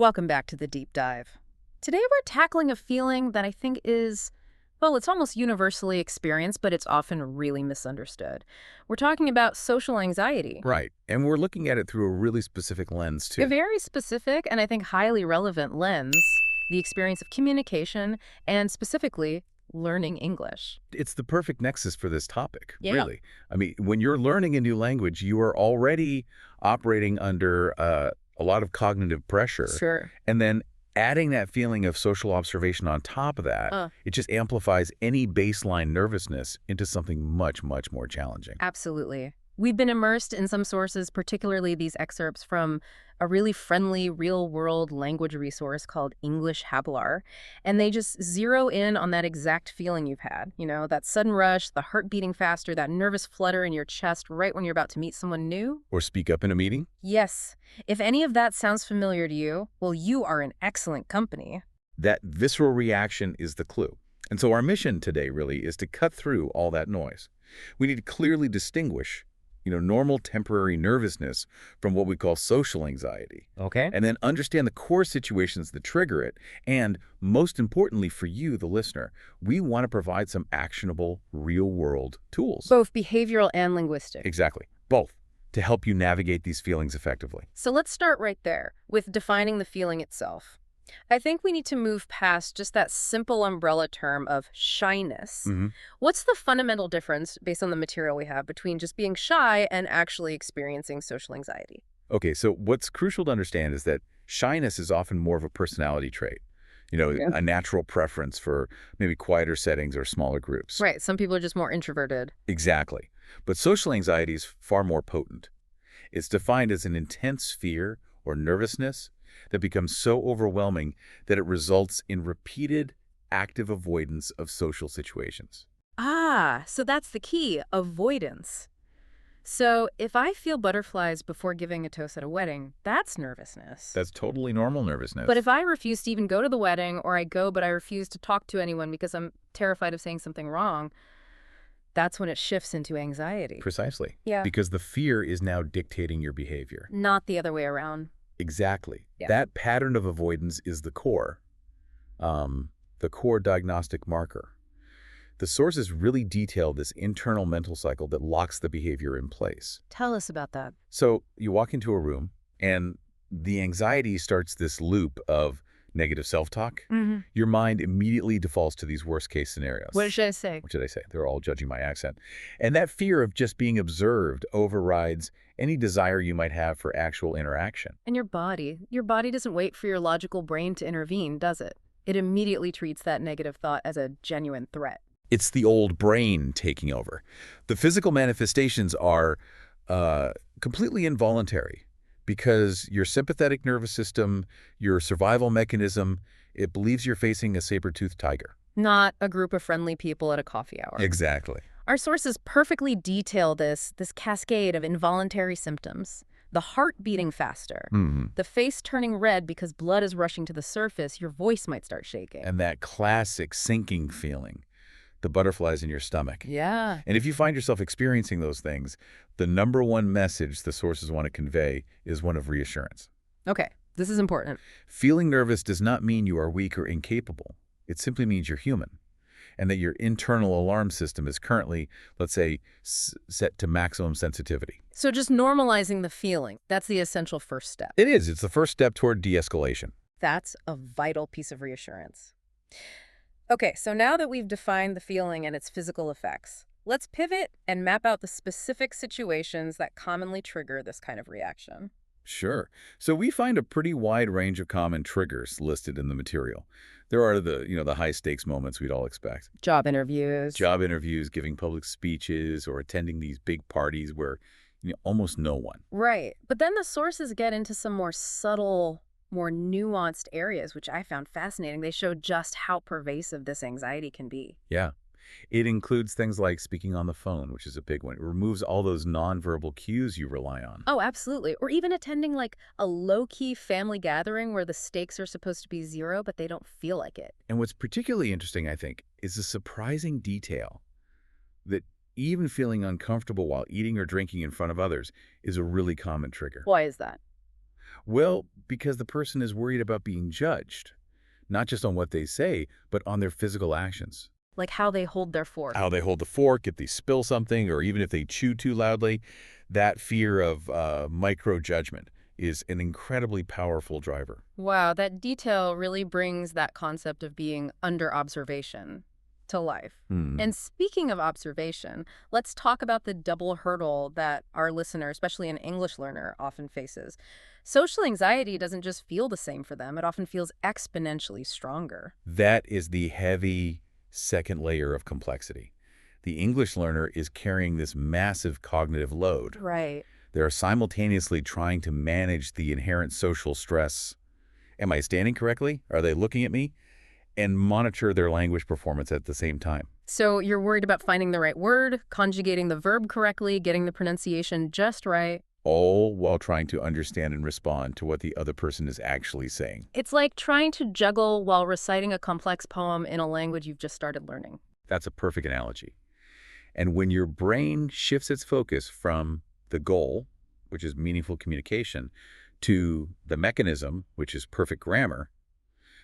Welcome back to the deep dive. Today we're tackling a feeling that I think is, well, it's almost universally experienced, but it's often really misunderstood. We're talking about social anxiety. Right. And we're looking at it through a really specific lens, A too. very specific and I think highly relevant lens, the experience of communication and specifically learning English. It's the perfect nexus for this topic, Yeah. really. I mean, when you're learning a new language, you are already operating under a lot of cognitive pressure. Sure. And then adding that feeling of social observation on top of that, it just amplifies any baseline nervousness into something much, much more challenging. Absolutely. We've been immersed in some sources, particularly these excerpts from a really friendly real-world language resource called English Hablar, and they just zero in on that exact feeling you've had. You know, that sudden rush, the heart beating faster, that nervous flutter in your chest right when you're about to meet someone new. Or speak up in a meeting? Yes. If any of that sounds familiar to you, well, you are in excellent company. That visceral reaction is the clue. And so our mission today really is to cut through all that noise. We need to clearly distinguish normal temporary nervousness from what we call social anxiety. Okay. And then understand the core situations that trigger it. And most importantly for you, the listener, we want to provide some actionable, real-world tools. Both behavioral and linguistic. Exactly. Both. To help you navigate these feelings effectively. So let's start right there with defining the feeling itself. I think we need to move past just that simple umbrella term of shyness. What's the fundamental difference, based on the material we have, between just being shy and actually experiencing social anxiety? Okay, so what's crucial to understand is that shyness is often more of a personality trait. A natural preference for maybe quieter settings or smaller groups. Right, some people are just more introverted. Exactly. But social anxiety is far more potent. It's defined as an intense fear or nervousness that becomes so overwhelming that it results in repeated active avoidance of social situations. Ah, so that's the key, avoidance. So if I feel butterflies before giving a toast at a wedding, that's nervousness. That's totally normal nervousness. But if I refuse to even go to the wedding, or I go but I refuse to talk to anyone because I'm terrified of saying something wrong, that's when it shifts into anxiety. Precisely. Yeah. Because the fear is now dictating your behavior. Not the other way around. Exactly. Yeah. That pattern of avoidance is the core diagnostic marker. The sources really detail this internal mental cycle that locks the behavior in place. Tell us about that. So you walk into a room and the anxiety starts this loop of negative self-talk. Your mind immediately defaults to these worst-case scenarios. What should I say? What should I say? They're all judging my accent. And that fear of just being observed overrides any desire you might have for actual interaction. And your body doesn't wait for your logical brain to intervene, does it? It immediately treats that negative thought as a genuine threat. It's the old brain taking over. The physical manifestations are completely involuntary because your sympathetic nervous system, your survival mechanism, it believes you're facing a saber-toothed tiger. Not a group of friendly people at a coffee hour. Exactly. Our sources perfectly detail this cascade of involuntary symptoms. The heart beating faster, the face turning red because blood is rushing to the surface, your voice might start shaking. And that classic sinking feeling, the butterflies in your stomach. Yeah. And if you find yourself experiencing those things, the number one message the sources want to convey is one of reassurance. Okay, this is important. Feeling nervous does not mean you are weak or incapable. It simply means you're human, and that your internal alarm system is currently, let's say, set to maximum sensitivity. So just normalizing the feeling, that's the essential first step. It is. It's the first step toward de-escalation. That's a vital piece of reassurance. Okay, so now that we've defined the feeling and its physical effects, let's pivot and map out the specific situations that commonly trigger this kind of reaction. Sure. So we find a pretty wide range of common triggers listed in the material. There are the high-stakes moments we'd all expect. Job interviews. Job interviews, giving public speeches, or attending these big parties where almost no one. Right. But then the sources get into some more subtle, more nuanced areas, which I found fascinating. They show just how pervasive this anxiety can be. Yeah. It includes things like speaking on the phone, which is a big one. It removes all those nonverbal cues you rely on. Oh, absolutely. Or even attending like a low-key family gathering where the stakes are supposed to be zero, but they don't feel like it. And what's particularly interesting, I think, is the surprising detail that even feeling uncomfortable while eating or drinking in front of others is a really common trigger. Why is that? Well, because the person is worried about being judged, not just on what they say, but on their physical actions. Like how they hold their fork. How they hold the fork, if they spill something, or even if they chew too loudly, that fear of micro-judgment is an incredibly powerful driver. Wow, that detail really brings that concept of being under observation to life. Hmm. And speaking of observation, let's talk about the double hurdle that our listener, especially an English learner, often faces. Social anxiety doesn't just feel the same for them, it often feels exponentially stronger. That is the heavy second layer of complexity. The English learner is carrying this massive cognitive load. Right. They're simultaneously trying to manage the inherent social stress. Am I standing correctly? Are they looking at me? And monitor their language performance at the same time. So you're worried about finding the right word, conjugating the verb correctly, getting the pronunciation just right. All while trying to understand and respond to what the other person is actually saying. It's like trying to juggle while reciting a complex poem in a language you've just started learning. That's a perfect analogy. And when your brain shifts its focus from the goal, which is meaningful communication, to the mechanism, which is perfect grammar,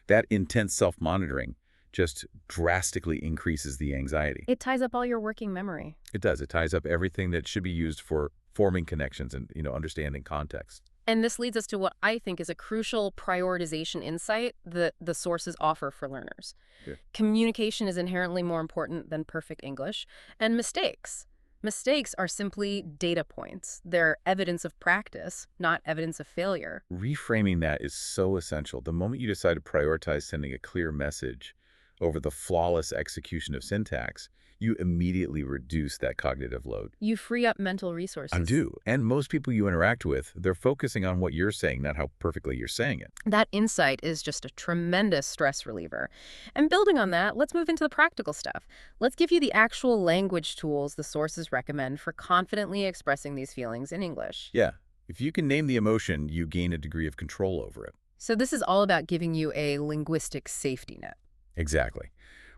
that intense self-monitoring just drastically increases the anxiety. It ties up all your working memory. It does. It ties up everything that should be used for forming connections and, understanding context. And this leads us to what I think is a crucial prioritization insight that the sources offer for learners. Yeah. Communication is inherently more important than perfect English, and mistakes. Mistakes are simply data points. They're evidence of practice, not evidence of failure. Reframing that is so essential. The moment you decide to prioritize sending a clear message over the flawless execution of syntax, you immediately reduce that cognitive load. You free up mental resources. I do. And most people you interact with, they're focusing on what you're saying, not how perfectly you're saying it. That insight is just a tremendous stress reliever. And building on that, let's move into the practical stuff. Let's give you the actual language tools the sources recommend for confidently expressing these feelings in English. Yeah. If you can name the emotion, you gain a degree of control over it. So this is all about giving you a linguistic safety net. Exactly.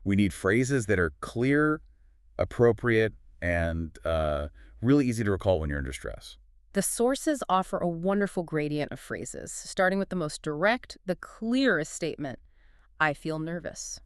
We need phrases that are clear, appropriate, and really easy to recall when you're under stress. The sources offer a wonderful gradient of phrases, starting with the most direct, the clearest statement, I feel nervous.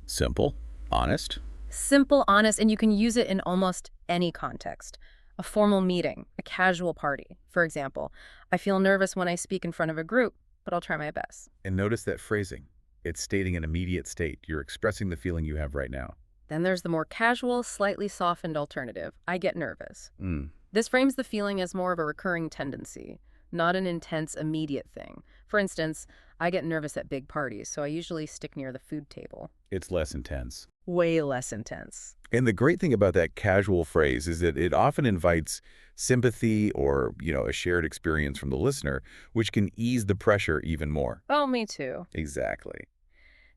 Simple, honest. Simple, honest, and you can use it in almost any context. A formal meeting, a casual party. For example, I feel nervous when I speak in front of a group, but I'll try my best. And notice that phrasing. It's stating an immediate state. You're expressing the feeling you have right now. Then there's the more casual, slightly softened alternative, I get nervous. Mm. This frames the feeling as more of a recurring tendency, not an intense, immediate thing. For instance, I get nervous at big parties, so I usually stick near the food table. It's less intense. Way less intense. And the great thing about that casual phrase is that it often invites sympathy or, a shared experience from the listener, which can ease the pressure even more. Oh, me too. Exactly.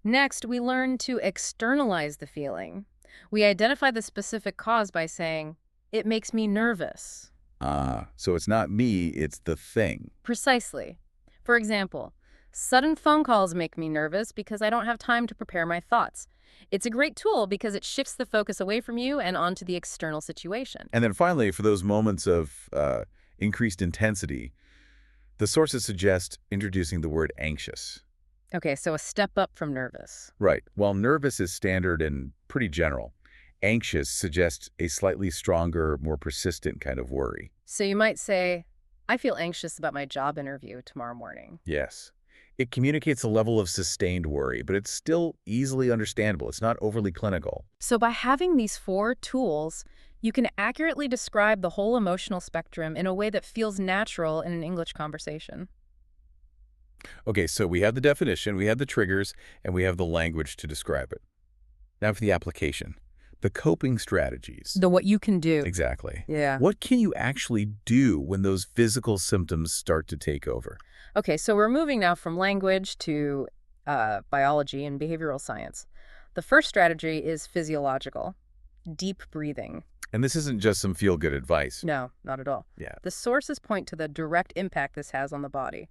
Next, we learn to externalize the feeling. We identify the specific cause by saying, it makes me nervous. So it's not me, it's the thing. Precisely. For example, sudden phone calls make me nervous because I don't have time to prepare my thoughts. It's a great tool because it shifts the focus away from you and onto the external situation. And then finally, for those moments of increased intensity, the sources suggest introducing the word anxious. Okay, so a step up from nervous. Right. While nervous is standard and pretty general, anxious suggests a slightly stronger, more persistent kind of worry. So you might say, I feel anxious about my job interview tomorrow morning. Yes. It communicates a level of sustained worry, but it's still easily understandable. It's not overly clinical. So by having these 4 tools, you can accurately describe the whole emotional spectrum in a way that feels natural in an English conversation. Okay, so we have the definition, we have the triggers, and we have the language to describe it. Now for the application. The coping strategies. What you can do. Exactly. Yeah. What can you actually do when those physical symptoms start to take over? Okay, so we're moving now from language to biology and behavioral science. The first strategy is physiological, deep breathing. And this isn't just some feel-good advice. No, not at all. Yeah. The sources point to the direct impact this has on the body.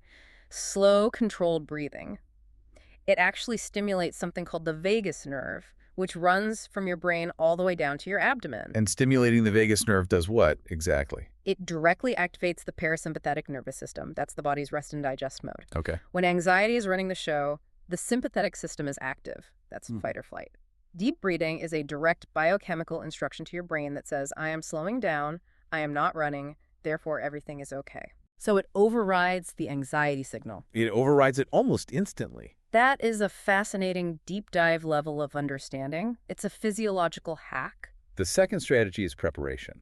Slow, controlled breathing. It actually stimulates something called the vagus nerve, which runs from your brain all the way down to your abdomen. And stimulating the vagus nerve does what exactly? It directly activates the parasympathetic nervous system. That's the body's rest and digest mode. Okay. When anxiety is running the show, the sympathetic system is active. That's fight or flight. Deep breathing is a direct biochemical instruction to your brain that says, I am slowing down, I am not running, therefore everything is okay. So it overrides the anxiety signal. It overrides it almost instantly. That is a fascinating deep dive level of understanding. It's a physiological hack. The second strategy is preparation.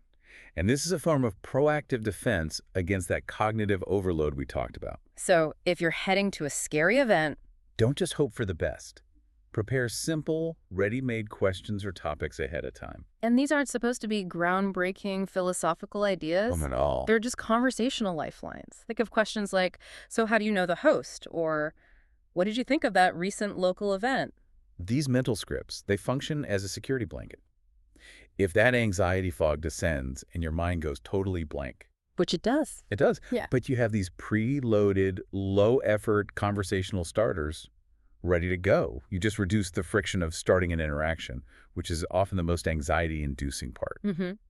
And this is a form of proactive defense against that cognitive overload we talked about. So if you're heading to a scary event, Don't just hope for the best. Prepare simple, ready-made questions or topics ahead of time. and these aren't supposed to be groundbreaking philosophical ideas. Not at all. They're just conversational lifelines. Think of questions like, so how do you know the host? Or what did you think of that recent local event? These mental scripts, they function as a security blanket. If that anxiety fog descends and your mind goes totally blank, Which it does. it does. Yeah. But you have these preloaded, low-effort conversational starters ready to go. You just reduce the friction of starting an interaction, which is often the most anxiety-inducing part.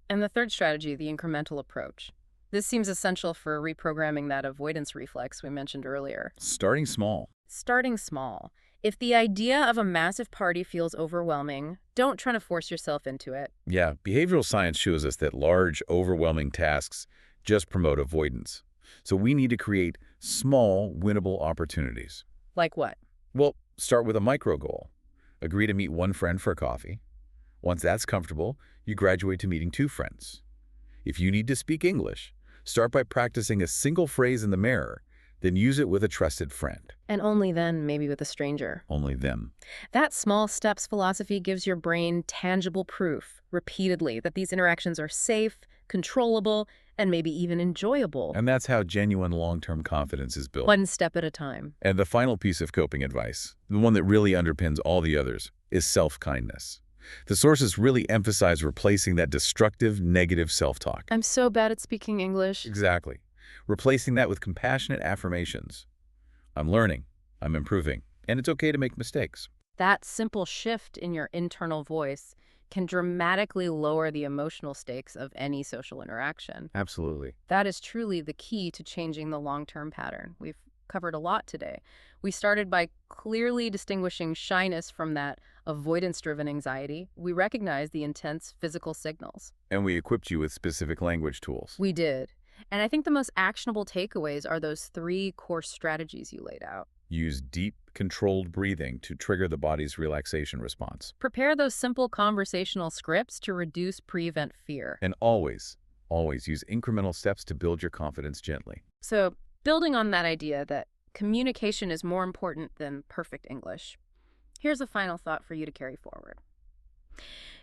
And the third strategy, the incremental approach. This seems essential for reprogramming that avoidance reflex we mentioned earlier. Starting small. Starting small. If the idea of a massive party feels overwhelming, don't try to force yourself into it. Yeah, behavioral science shows us that large, overwhelming tasks just promote avoidance. So we need to create small, winnable opportunities. Like what? Well, start with a micro goal. Agree to meet one friend for coffee. Once that's comfortable, you graduate to meeting 2 friends. If you need to speak English, start by practicing a single phrase in the mirror, then use it with a trusted friend. And only then, maybe with a stranger. Only them. That small steps philosophy gives your brain tangible proof, repeatedly, that these interactions are safe, controllable, and maybe even enjoyable. And that's how genuine long-term confidence is built. One step at a time. And the final piece of coping advice, the one that really underpins all the others, is self-kindness. The sources really emphasize replacing that destructive, negative self-talk. I'm so bad at speaking English. Exactly. Replacing that with compassionate affirmations. I'm learning, I'm improving, and it's okay to make mistakes. That simple shift in your internal voice can dramatically lower the emotional stakes of any social interaction. Absolutely. That is truly the key to changing the long-term pattern. We've covered a lot today. We started by clearly distinguishing shyness from that avoidance-driven anxiety. We recognized the intense physical signals. And we equipped you with specific language tools. We did. And I think the most actionable takeaways are those 3 core strategies you laid out. Use deep, controlled breathing to trigger the body's relaxation response. Prepare those simple conversational scripts to reduce pre-event fear. And always, always use incremental steps to build your confidence gently. So, building on that idea that communication is more important than perfect English, here's a final thought for you to carry forward.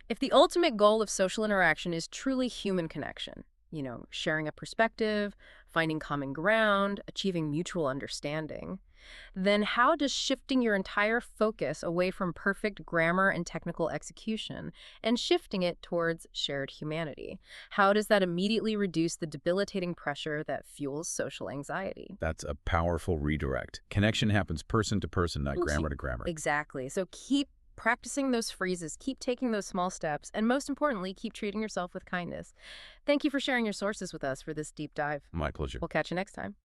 If the ultimate goal of social interaction is truly human connection, sharing a perspective, finding common ground, achieving mutual understanding, then how does shifting your entire focus away from perfect grammar and technical execution and shifting it towards shared humanity, how does that immediately reduce the debilitating pressure that fuels social anxiety? That's a powerful redirect. Connection happens person to person, not grammar to grammar. Exactly. So keep practicing those phrases, keep taking those small steps, and most importantly, keep treating yourself with kindness. Thank you for sharing your sources with us for this deep dive. My pleasure. We'll catch you next time.